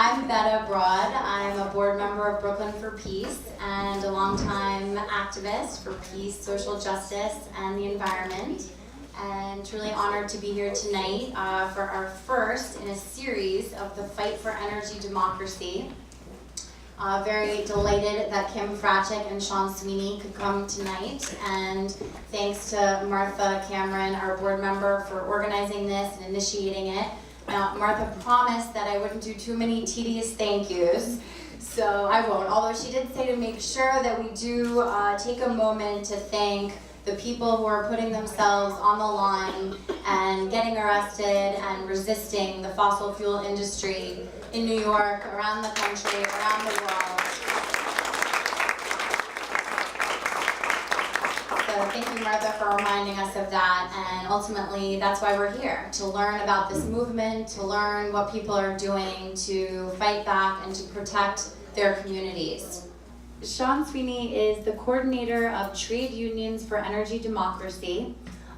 I'm Betta Broad. I'm a board member of Brooklyn for Peace and a longtime activist for peace, social justice, and the environment. And truly honored to be here tonight for our first in a series of the Fight for Energy Democracy. Very delighted that Kim Fraczek and Sean Sweeney could come tonight, and thanks to Martha Cameron, our board member, for organizing this and initiating it. Martha promised that I wouldn't do too many tedious thank yous, so I won't, although she did say to make sure that we do take a moment to thank the people who are putting themselves on the line and getting arrested and resisting the fossil fuel industry in New York, around the country, around the world. So thank you, Martha, for reminding us of that, and ultimately that's why we're here, to learn about this movement, to learn what people are doing to fight back and to protect their communities. Sean Sweeney is the coordinator of Trade Unions for Energy Democracy,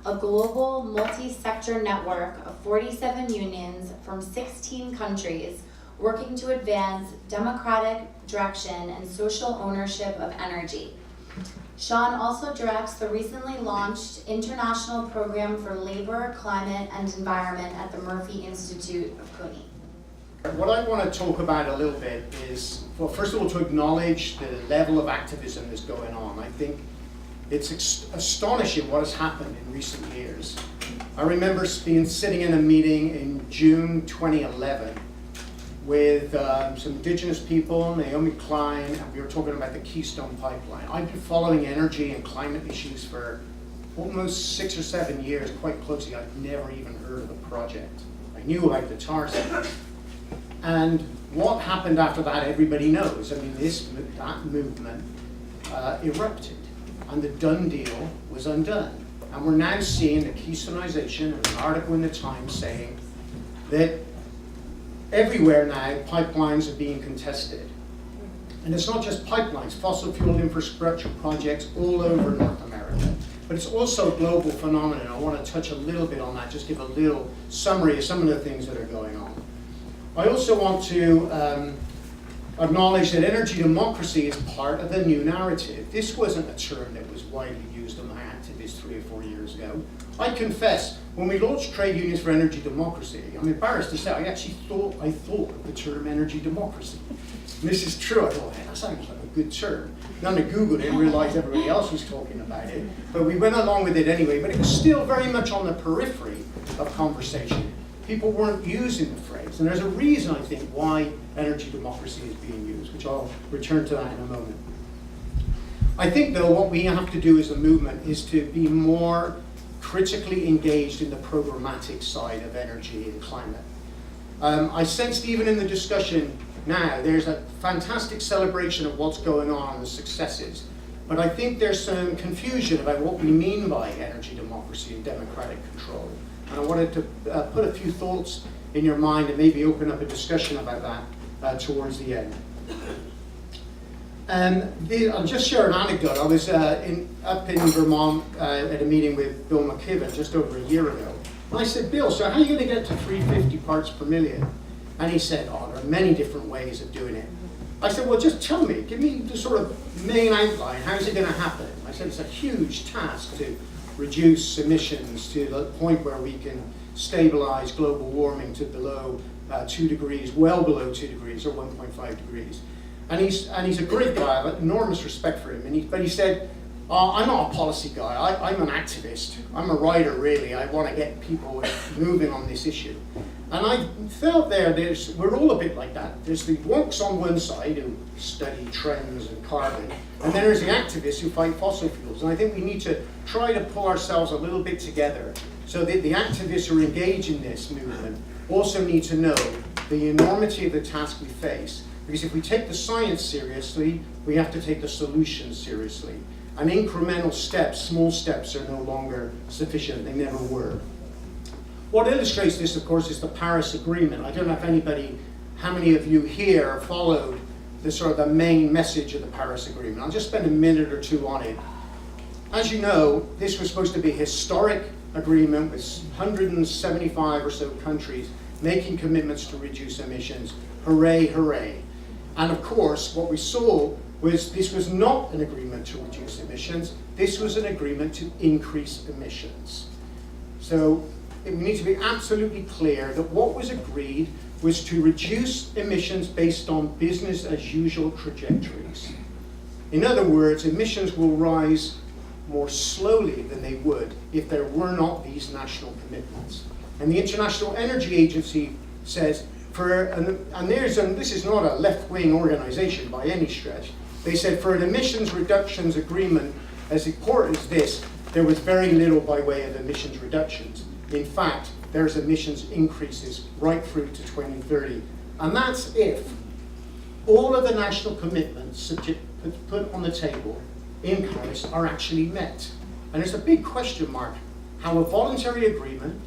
a global multi-sector network of 47 unions from 16 countries working to advance democratic direction and social ownership of energy. Sean also directs the recently launched International Program for Labor, Climate, and Environment at the Murphy Institute of CUNY. What I want to talk about a little bit is, well, first of all, to acknowledge the level of activism that's going on. I think it's astonishing what has happened in recent years. I remember sitting in a meeting in June 2011 with some indigenous people, Naomi Klein, and we were talking about the Keystone Pipeline. I've been following energy and climate issues for almost 6 or 7 years quite closely. I've never even heard of the project. I knew about the tar sands. And what happened after that, everybody knows. I mean, that movement erupted, and the done deal was undone. And we're now seeing the Keystoneization. There's an article in the Times saying that everywhere now, pipelines are being contested. And it's not just pipelines, fossil fuel infrastructure projects all over North America. But it's also a global phenomenon. I want to touch a little bit on that, just give a little summary of some of the things that are going on. I also want to acknowledge that energy democracy is part of the new narrative. This wasn't a term that was widely used among activists 3 or 4 years ago. I confess, when we launched Trade Unions for Energy Democracy, I'm embarrassed to say I actually thought of the term energy democracy. And this is true. I thought, hey, that sounds like a good term. Then I Googled it and realized everybody else was talking about it. But we went along with it anyway. But it was still very much on the periphery of conversation. People weren't using the phrase. And there's a reason, I think, why energy democracy is being used, which I'll return to that in a moment. I think, though, what we have to do as a movement is to be more critically engaged in the programmatic side of energy and climate. I sensed even in the discussion now, there's a fantastic celebration of what's going on and the successes. But I think there's some confusion about what we mean by energy democracy and democratic control. And I wanted to put a few thoughts in your mind and maybe open up a discussion about that towards the end. I'll just share an anecdote. I was up in Vermont at a meeting with Bill McKibben just over a year ago. And I said, Bill, so how are you going to get to 350 parts per million? And he said, oh, there are many different ways of doing it. I said, well, just tell me, give me the sort of main outline. How is it going to happen? I said, it's a huge task to reduce emissions to the point where we can stabilize global warming to below 2 degrees, well below 2 degrees or 1.5 degrees. And he's a great guy. I have enormous respect for him. But he said, I'm not a policy guy. I'm an activist. I'm a writer, really. I want to get people moving on this issue. And I felt we're all a bit like that. There's the wonks on one side who study trends and carbon, and then there's the activists who fight fossil fuels. And I think we need to try to pull ourselves a little bit together so that the activists who are engaged in this movement also need to know the enormity of the task we face. Because if we take the science seriously, we have to take the solutions seriously. And incremental steps, small steps, are no longer sufficient. They never were. What illustrates this, of course, is the Paris Agreement. I don't know how many of you here followed the main message of the Paris Agreement. I'll just spend a minute or two on it. As you know, this was supposed to be a historic agreement with 175 or so countries making commitments to reduce emissions. Hooray, hooray. And of course, what we saw was this was not an agreement to reduce emissions, this was an agreement to increase emissions. So we need to be absolutely clear that what was agreed was to reduce emissions based on business as usual trajectories. In other words, emissions will rise more slowly than they would if there were not these national commitments. And the International Energy Agency says, this is not a left-wing organization by any stretch, they said for an emissions reductions agreement as important as this, there was very little by way of emissions reductions. In fact, there's emissions increases right through to 2030. And that's if all of the national commitments put on the table in Paris are actually met. And there's a big question mark how a voluntary agreement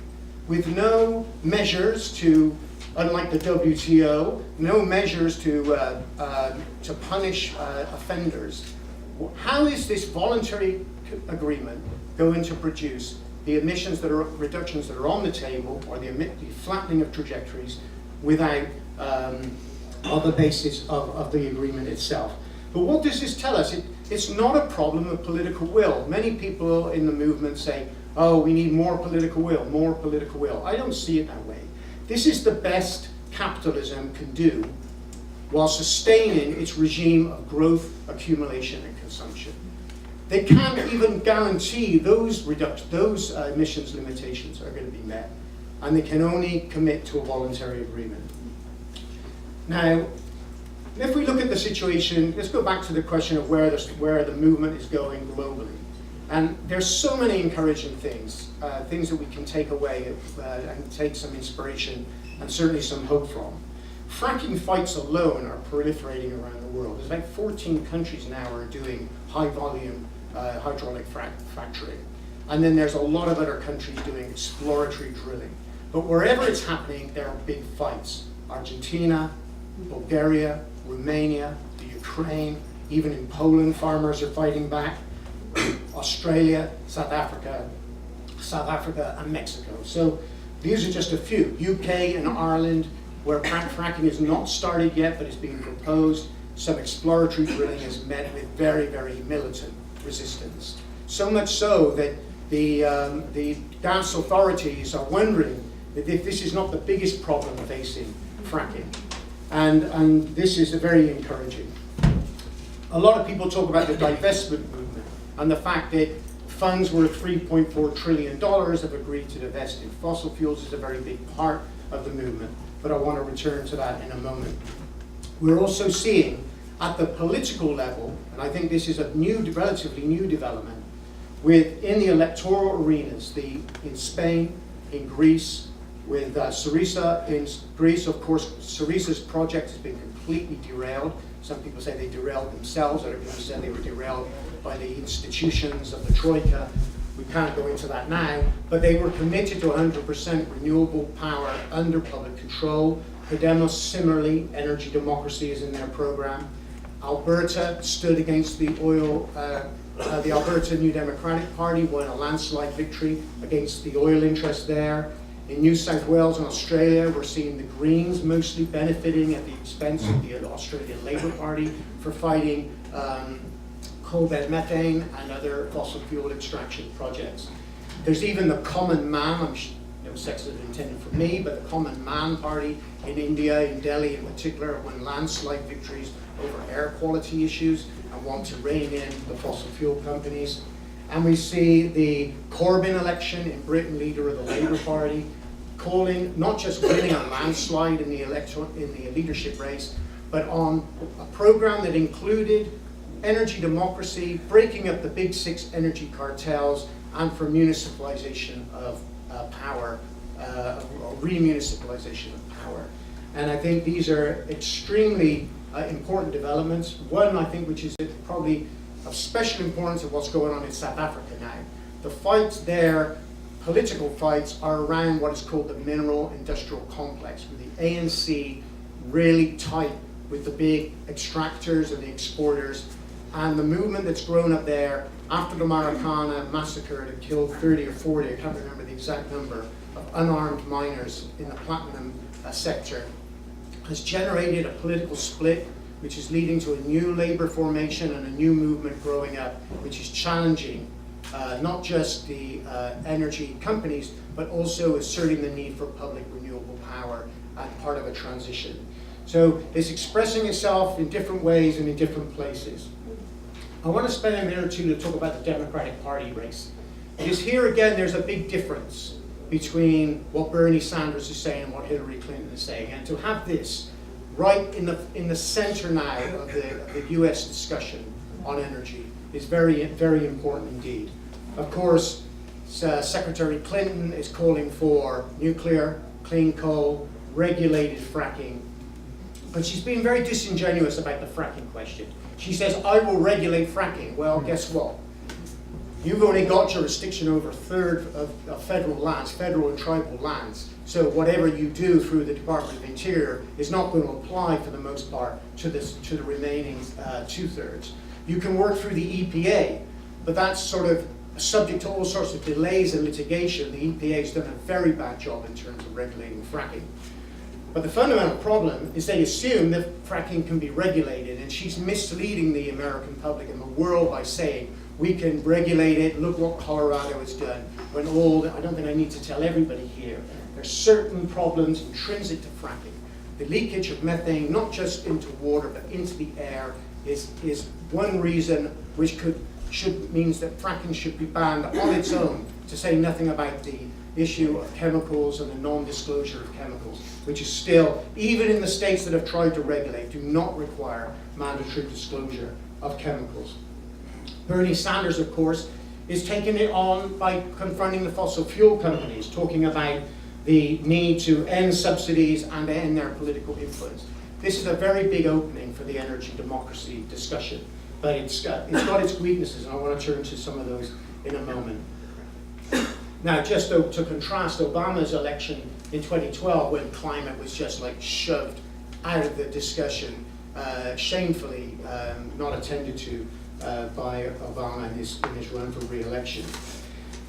with no measures to, unlike the WTO, no measures to punish offenders. How is this voluntary agreement going to produce the emissions that are reductions that are on the table, or the flattening of trajectories, without on the basis of the agreement itself? But what does this tell us? It's not a problem of political will. Many people in the movement say, oh, we need more political will, more political will. I don't see it that way. This is the best capitalism can do while sustaining its regime of growth, accumulation, and consumption. They can't even guarantee those emissions limitations are going to be met, and they can only commit to a voluntary agreement. Now, if we look at the situation, let's go back to the question of where the movement is going globally. And there's so many encouraging things, things that we can take away and take some inspiration and certainly some hope from. Fracking fights alone are proliferating around the world. There's about 14 countries now are doing high volume hydraulic fracturing. And then there's a lot of other countries doing exploratory drilling. But wherever it's happening, there are big fights. Argentina, Bulgaria, Romania, the Ukraine, even in Poland, farmers are fighting back. Australia, South Africa, and Mexico. So these are just a few. UK and Ireland, where fracking is not started yet, but is being proposed. Some exploratory drilling is met with very, very militant resistance. So much so that the gas authorities are wondering if this is not the biggest problem facing fracking. And this is very encouraging. A lot of people talk about the divestment movement and the fact that funds worth $3.4 trillion have agreed to divest in fossil fuels is a very big part of the movement, but I want to return to that in a moment. We're also seeing at the political level, and I think this is a relatively new development, in the electoral arenas, in Spain, in Greece, with Syriza in Greece. Of course, Syriza's project has been completely derailed. Some people say they derailed themselves, other people say they were derailed by the institutions of the Troika. We can't go into that now, but they were committed to 100% renewable power under public control. Podemos, similarly, energy democracy is in their program. Alberta stood against the oil, the Alberta New Democratic Party won a landslide victory against the oil interests there. In New South Wales and Australia, we're seeing the Greens mostly benefiting at the expense of the Australian Labor Party for fighting coal bed methane and other fossil fuel extraction projects. There's even the Common Man, no sex is intended for me, but the Common Man Party in India, in Delhi in particular, won landslide victories over air quality issues and want to rein in the fossil fuel companies. And we see the Corbyn election in Britain, leader of the Labour Party, calling, not just winning a landslide in the leadership race, but on a program that included energy democracy, breaking up the big six energy cartels, and for municipalization of power, or remunicipalization of power. And I think these are extremely important developments. One, I think, which is probably of special importance of what's going on in South Africa now. The fights there, political fights, are around what is called the mineral industrial complex, with the ANC really tight with the big extractors and the exporters, and the movement that's grown up there after the Maracana massacre that killed 30 or 40, I can't remember the exact number, of unarmed miners in the platinum sector, has generated a political split which is leading to a new labor formation and a new movement growing up, which is challenging not just the energy companies, but also asserting the need for public renewable power as part of a transition. So it's expressing itself in different ways and in different places. I want to spend a minute or two to talk about the Democratic Party race. Because here again, there's a big difference between what Bernie Sanders is saying and what Hillary Clinton is saying. And to have this right in the center now of the US discussion on energy is very, very important indeed. Of course, Secretary Clinton is calling for nuclear, clean coal, regulated fracking. But she's being very disingenuous about the fracking question. She says, I will regulate fracking. Well, guess what? You've only got jurisdiction over a third of federal lands, federal and tribal lands. So whatever you do through the Department of Interior is not going to apply for the most part to the remaining 2/3. You can work through the EPA, but that's sort of subject to all sorts of delays and litigation. The EPA has done a very bad job in terms of regulating fracking. But the fundamental problem is they assume that fracking can be regulated, and she's misleading the American public and the world by saying, we can regulate it, look what Colorado has done, when I don't think I need to tell everybody here, there's certain problems intrinsic to fracking. The leakage of methane, not just into water, but into the air, is one reason which means that fracking should be banned on its own, to say nothing about the issue of chemicals and the non-disclosure of chemicals, which is still, even in the states that have tried to regulate, do not require mandatory disclosure of chemicals. Bernie Sanders, of course, is taking it on by confronting the fossil fuel companies, talking about the need to end subsidies and end their political influence. This is a very big opening for the energy democracy discussion, but it's got its weaknesses, and I want to turn to some of those in a moment. Now, just to contrast Obama's election in 2012, when climate was just like shoved out of the discussion, shamefully not attended to by Obama in his run for re-election.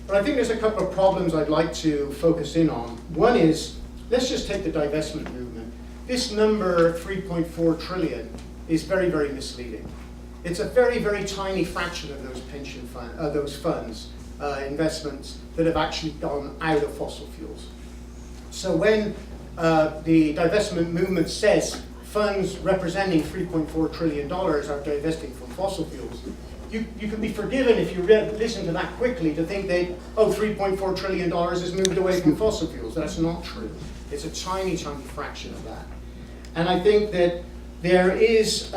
But I think there's a couple of problems I'd like to focus in on. One is, let's just take the divestment movement. This number, 3.4 trillion, is very, very misleading. It's a very, very tiny fraction of those pension funds, investments that have actually gone out of fossil fuels. So when the divestment movement says funds representing $3.4 trillion are divesting from fossil fuels, you can be forgiven if you listen to that quickly to think that, $3.4 trillion has moved away from fossil fuels. That's not true. It's a tiny, tiny fraction of that. And I think that there is,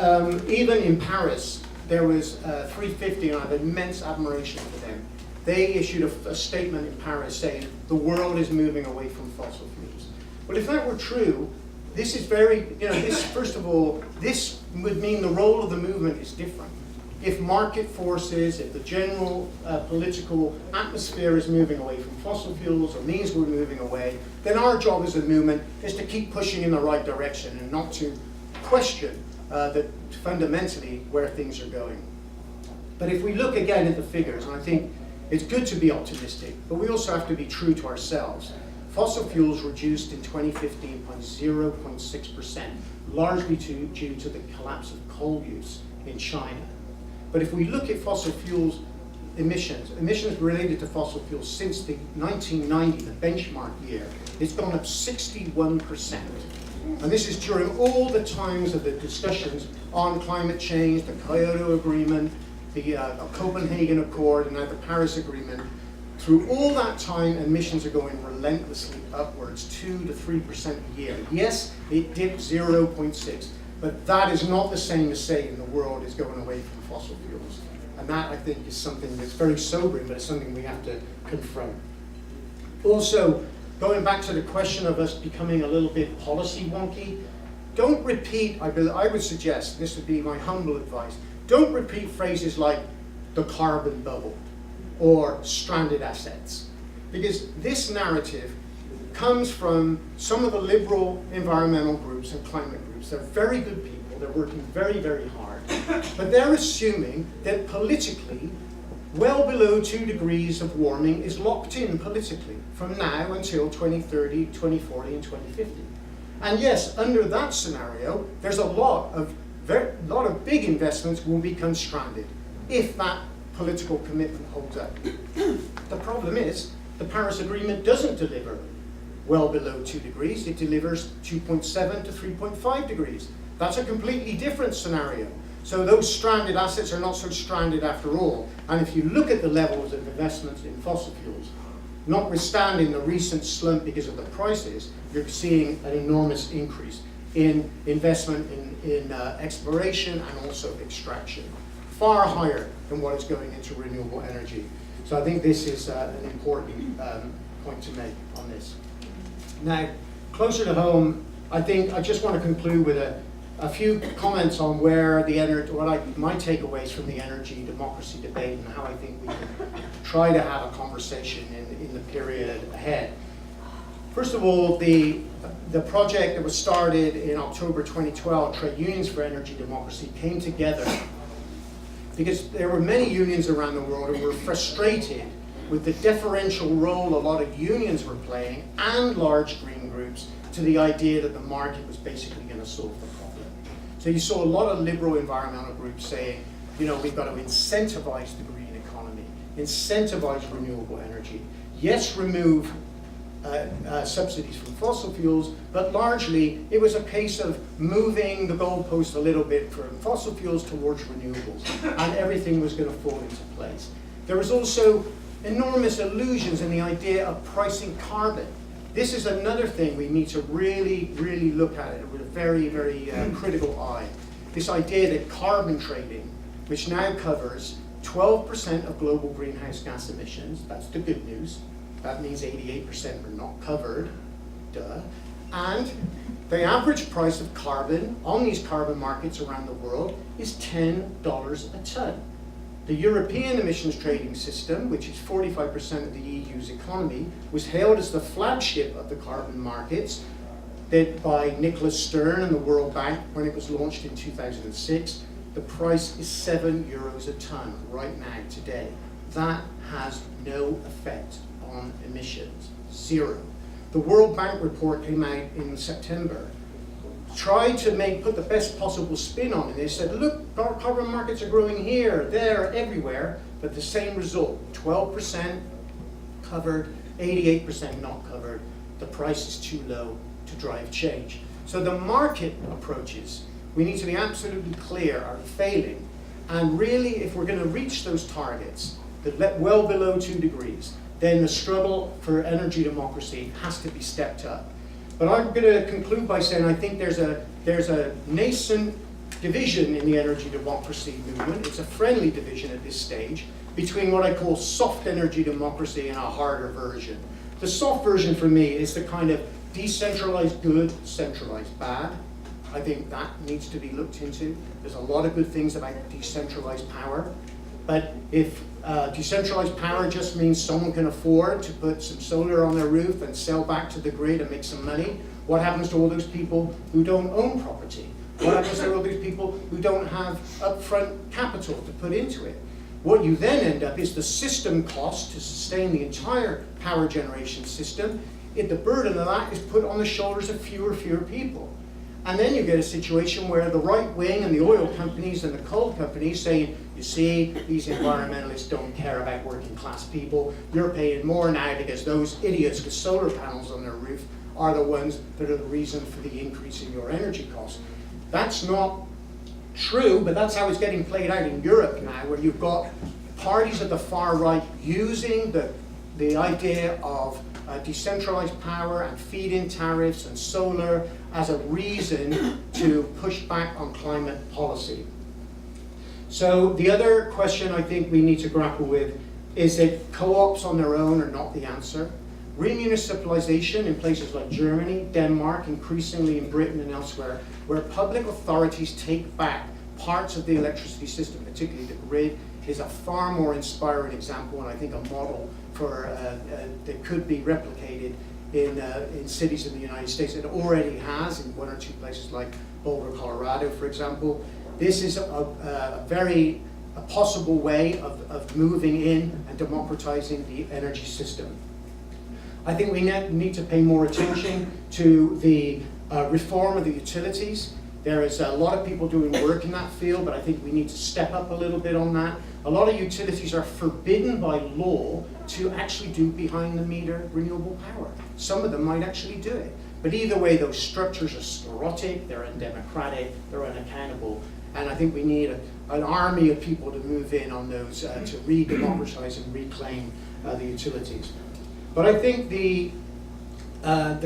even in Paris, there was 350, and I have immense admiration for them. They issued a statement in Paris saying the world is moving away from fossil fuels. Well, if that were true, this is first of all, this would mean the role of the movement is different. If market forces, if the general political atmosphere is moving away from fossil fuels, or means we're moving away, then our job as a movement is to keep pushing in the right direction and not to question fundamentally where things are going. But if we look again at the figures, and I think it's good to be optimistic, but we also have to be true to ourselves. Fossil fuels reduced in 2015 by 0.6%, largely due to the collapse of coal use in China. But if we look at fossil fuels emissions related to fossil fuels since the 1990, the benchmark year, it's gone up 61%. And this is during all the times of the discussions on climate change, the Kyoto Agreement, the Copenhagen Accord, and now the Paris Agreement. Through all that time, emissions are going relentlessly upwards, 2 to 3% a year. Yes, it dipped 0.6, but that is not the same as saying the world is going away from fossil fuels. And that, I think, is something that's very sobering, but it's something we have to confront. Also, going back to the question of us becoming a little bit policy wonky, don't repeat, I would suggest, this would be my humble advice, don't repeat phrases like the carbon bubble or stranded assets, because this narrative comes from some of the liberal environmental groups and climate groups. They're very good people, they're working very, very hard, But they're assuming that politically, well below 2 degrees of warming is locked in politically from now until 2030, 2040, and 2050. And yes, under that scenario, there's a lot of big investments will become stranded if that political commitment holds up. The problem is, the Paris Agreement doesn't deliver well below 2 degrees, it delivers 2.7 to 3.5 degrees. That's a completely different scenario. So those stranded assets are not so stranded after all. And if you look at the levels of investments in fossil fuels, notwithstanding the recent slump because of the prices, you're seeing an enormous increase in investment in exploration and also extraction, far higher than what is going into renewable energy. So I think this is an important point to make on this. Now, closer to home, I think I just want to conclude with a few comments on where the my takeaways from the energy democracy debate and how I think we can try to have a conversation in the period ahead. First of all, the project that was started in October 2012, Trade Unions for Energy Democracy, came together because there were many unions around the world who were frustrated with the deferential role a lot of unions were playing and large green groups to the idea that the market was basically going to solve the problem. So you saw a lot of liberal environmental groups saying, you know, we've got to incentivize the green economy, incentivize renewable energy. Yes, remove subsidies from fossil fuels, but largely it was a case of moving the goalpost a little bit from fossil fuels towards renewables, and everything was going to fall into place. There was also enormous illusions in the idea of pricing carbon. This is another thing we need to really, really look at it with a very, very critical eye. This idea that carbon trading, which now covers 12% of global greenhouse gas emissions, that's the good news. That means 88% are not covered, duh. And the average price of carbon on these carbon markets around the world is $10 a ton. The European emissions trading system, which is 45% of the EU's economy, was hailed as the flagship of the carbon markets by Nicholas Stern and the World Bank when it was launched in 2006. The price is €7 a ton right now, today. That has no effect on emissions, zero. The World Bank report came out in September, tried to put the best possible spin on it. They said, look, our carbon markets are growing here, there, everywhere, but the same result, 12% covered, 88% not covered. The price is too low to drive change. So the market approaches, we need to be absolutely clear, are failing. And really, if we're going to reach those targets, well below 2 degrees, then the struggle for energy democracy has to be stepped up. But I'm going to conclude by saying I think there's a nascent division in the energy democracy movement. It's a friendly division at this stage between what I call soft energy democracy and a harder version. The soft version for me is the kind of decentralized good, centralized bad. I think that needs to be looked into. There's a lot of good things about decentralized power. But if decentralized power just means someone can afford to put some solar on their roof and sell back to the grid and make some money, what happens to all those people who don't own property? What happens to all those people who don't have upfront capital to put into it? What you then end up is the system cost to sustain the entire power generation system. The burden of that is put on the shoulders of fewer people. And then you get a situation where the right wing and the oil companies and the coal companies saying, you see, these environmentalists don't care about working class people. You're paying more now because those idiots with solar panels on their roof are the ones that are the reason for the increase in your energy costs. That's not true, but that's how it's getting played out in Europe now, where you've got parties at the far right using the idea of decentralized power and feed-in tariffs and solar as a reason to push back on climate policy. So the other question I think we need to grapple with is that co-ops on their own are not the answer. Remunicipalization in places like Germany, Denmark, increasingly in Britain and elsewhere, where public authorities take back parts of the electricity system, particularly the grid, is a far more inspiring example, and I think a model for that could be replicated in cities in the United States. It already has in one or two places like Boulder, Colorado, for example. this is a very possible way of moving in and democratizing the energy system. I think we need to pay more attention to the reform of the utilities. There is a lot of people doing work in that field, but I think we need to step up a little bit on that. A lot of utilities are forbidden by law to actually do behind-the-meter renewable power. Some of them might actually do it. But either way, those structures are sclerotic, they're undemocratic, they're unaccountable, and I think we need an army of people to move in on those to re-democratize and reclaim the utilities. But I think the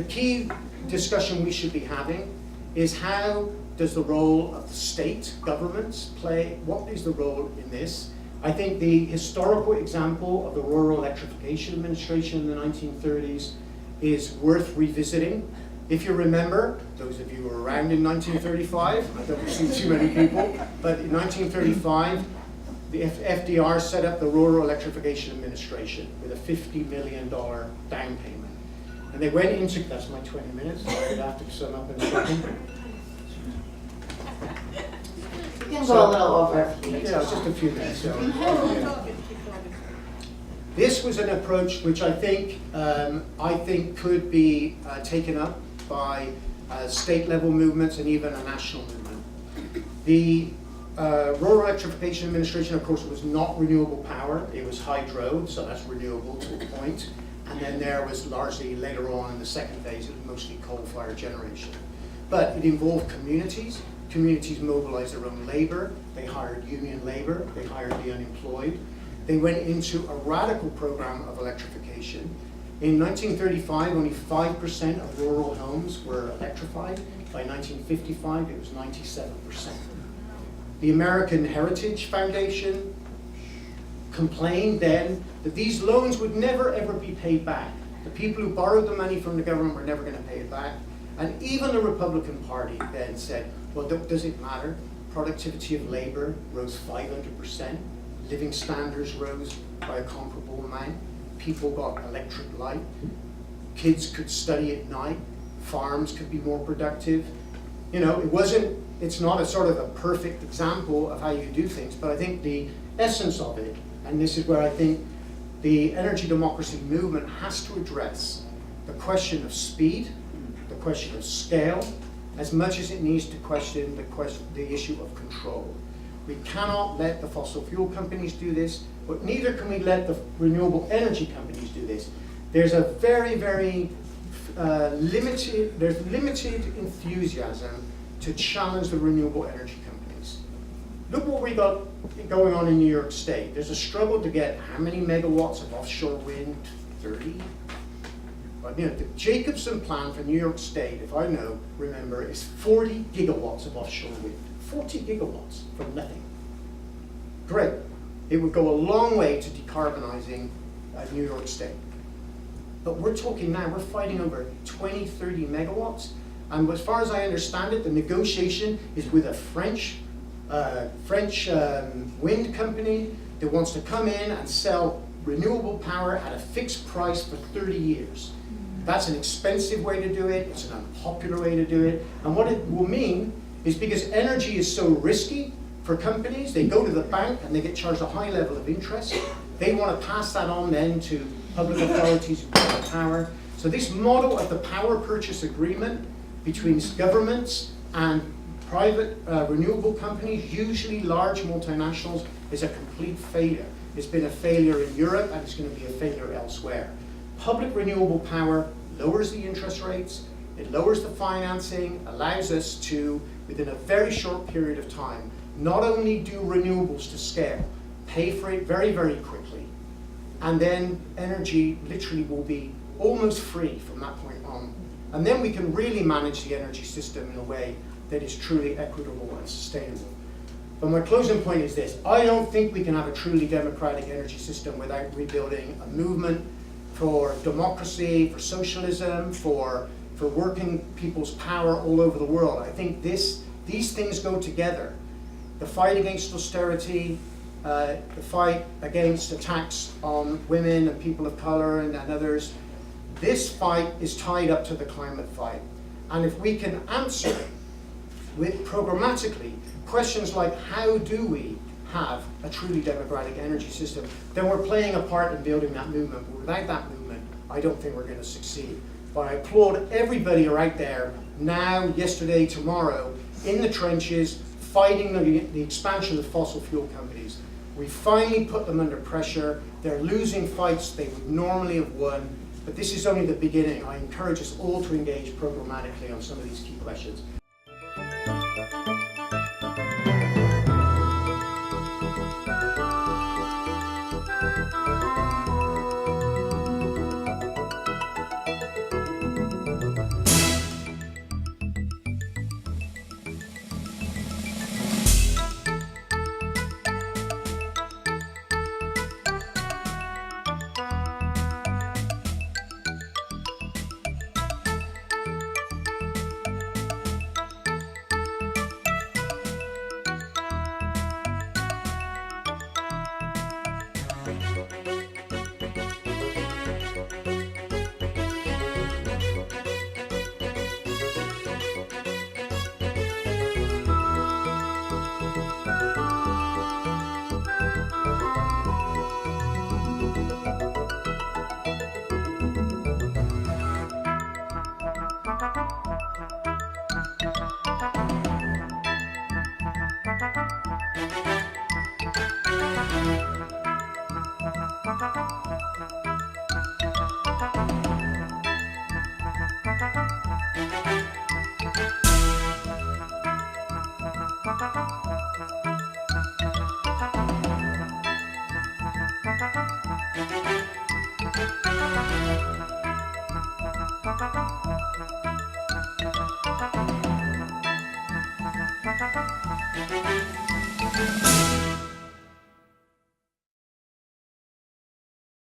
key discussion we should be having is how does the role of the state governments play, what is the role in this? I think the historical example of the Rural Electrification Administration in the 1930s is worth revisiting. If you remember, those of you who were around in 1935, I don't see too many people, but in 1935, the FDR set up the Rural Electrification Administration with a $50 million down payment. And they went into, that's my 20 minutes, so I would have to sum up in a second. You can go a little over if you need to. Yeah, just a few minutes. So. This was an approach which I think could be taken up by state level movements and even a national movement. The Rural Electrification Administration, of course, was not renewable power. It was hydro, so that's renewable to a point. And then there was largely later on in the second phase, it was mostly coal-fired generation. But it involved communities. Communities mobilized their own labor. They hired union labor. They hired the unemployed. They went into a radical program of electrification. In 1935, only 5% of rural homes were electrified. By 1955, it was 97%. The American Heritage Foundation complained then that these loans would never ever be paid back. The people who borrowed the money from the government were never going to pay it back. And even the Republican Party then said, well, does it matter? Productivity of labor rose 500%. Living standards rose by a comparable amount. People got electric light. Kids could study at night. Farms could be more productive. You know, it's not a sort of a perfect example of how you do things, but I think the essence of it, and this is where I think the energy democracy movement has to address the question of speed, the question of scale, as much as it needs to question the issue of control. We cannot let the fossil fuel companies do this, but neither can we let the renewable energy companies do this. There's a very, very limited enthusiasm to challenge the renewable energy companies. Look what we got going on in New York State. There's a struggle to get how many megawatts of offshore wind? 30? But you know, the Jacobson plan for New York State, if I remember, is 40 gigawatts of offshore wind. 40 gigawatts from nothing. Great. It would go a long way to decarbonizing New York State. But we're talking now, we're fighting over 20, 30 megawatts. And as far as I understand it, the negotiation is with a French wind company that wants to come in and sell renewable power at a fixed price for 30 years. That's an expensive way to do it. It's an unpopular way to do it. And what it will mean is because energy is so risky for companies, they go to the bank and they get charged a high level of interest. They want to pass that on then to public authorities who get the power. So this model of the power purchase agreement between governments and private renewable companies, usually large multinationals, is a complete failure. It's been a failure in Europe and it's going to be a failure elsewhere. Public renewable power lowers the interest rates, it lowers the financing, allows us to, within a very short period of time, not only do renewables to scale, pay for it very, very quickly, and then energy literally will be almost free from that point on. And then we can really manage the energy system in a way that is truly equitable and sustainable. But my closing point is this: I don't think we can have a truly democratic energy system without rebuilding a movement for democracy, for socialism, for working people's power all over the world. I think these things go together. The fight against austerity, the fight against attacks on women and people of color and others, this fight is tied up to the climate fight. And if we can answer programmatically, questions like how do we have a truly democratic energy system, then we're playing a part in building that movement. But without that movement, I don't think we're going to succeed. But I applaud everybody right there, now, yesterday, tomorrow, in the trenches, fighting the expansion of fossil fuel companies. We finally put them under pressure. They're losing fights they would normally have won. But this is only the beginning. I encourage us all to engage programmatically on some of these key questions.